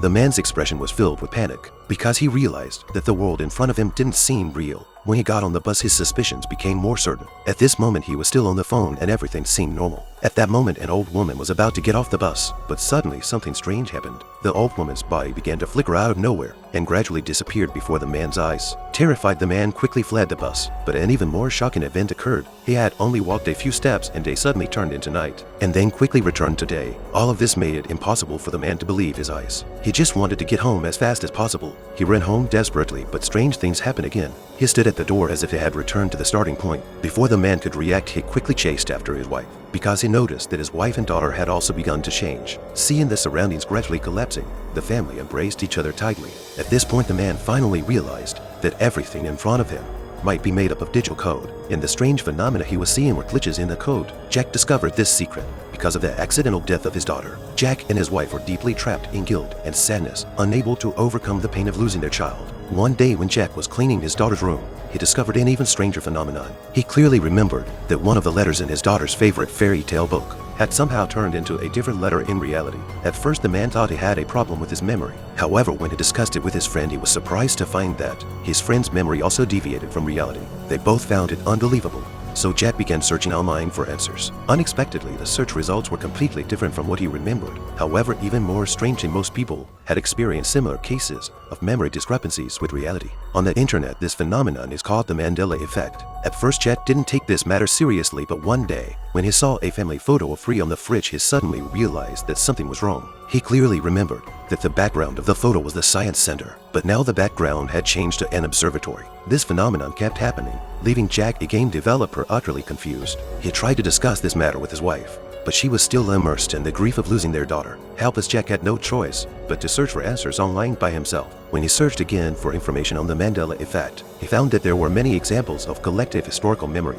The man's expression was filled with panic because he realized that the world in front of him didn't seem real. When he got on the bus, his suspicions became more certain. At this moment, he was still on the phone and everything seemed normal. At that moment, an old woman was about to get off the bus, but suddenly something strange happened. The old woman's body began to flicker out of nowhere and gradually disappeared before the man's eyes. Terrified, the man quickly fled the bus, but an even more shocking event occurred. He had only walked a few steps and day suddenly turned into night, and then quickly returned to day. All of this made it impossible for the man to believe his eyes. He just wanted to get home as fast as possible. He ran home desperately, but strange things happened again. He stood at the door as if he had returned to the starting point. Before the man could react, he quickly chased after his wife, because he noticed that his wife and daughter had also begun to change. Seeing the surroundings gradually collapsing, the family embraced each other tightly. At this point, the man finally realized that everything in front of him might be made up of digital code, and the strange phenomena he was seeing were glitches in the code. Jack discovered this secret because of the accidental death of his daughter. Jack and his wife were deeply trapped in guilt and sadness, unable to overcome the pain of losing their child. One day when Jack was cleaning his daughter's room, he discovered an even stranger phenomenon. He clearly remembered that one of the letters in his daughter's favorite fairy tale book had somehow turned into a different letter in reality. At first, the man thought he had a problem with his memory. However, when he discussed it with his friend, he was surprised to find that his friend's memory also deviated from reality. They both found it unbelievable. So Jack began searching online for answers. Unexpectedly, the search results were completely different from what he remembered. However, even more strangely, most people had experienced similar cases of memory discrepancies with reality. On the internet, this phenomenon is called the Mandela effect. At first, Jack didn't take this matter seriously, but one day, when he saw a family photo of Free on the fridge, he suddenly realized that something was wrong. He clearly remembered that the background of the photo was the science center, but now the background had changed to an observatory. This phenomenon kept happening, leaving Jack, a game developer, utterly confused. He tried to discuss this matter with his wife, but she was still immersed in the grief of losing their daughter. Helpless, Jack had no choice but to search for answers online by himself. When he searched again for information on the Mandela effect, he found that there were many examples of collective historical memory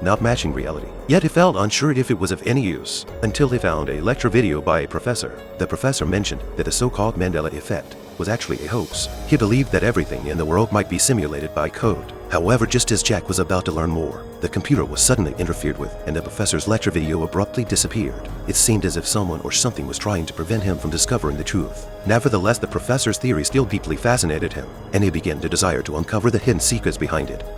not matching reality. Yet he felt unsure if it was of any use, until he found a lecture video by a professor. The professor mentioned that the so-called Mandela effect was actually a hoax. He believed that everything in the world might be simulated by code. However, just as Jack was about to learn more, the computer was suddenly interfered with, and the professor's lecture video abruptly disappeared. It seemed as if someone or something was trying to prevent him from discovering the truth. Nevertheless, the professor's theory still deeply fascinated him, and he began to desire to uncover the hidden secrets behind it.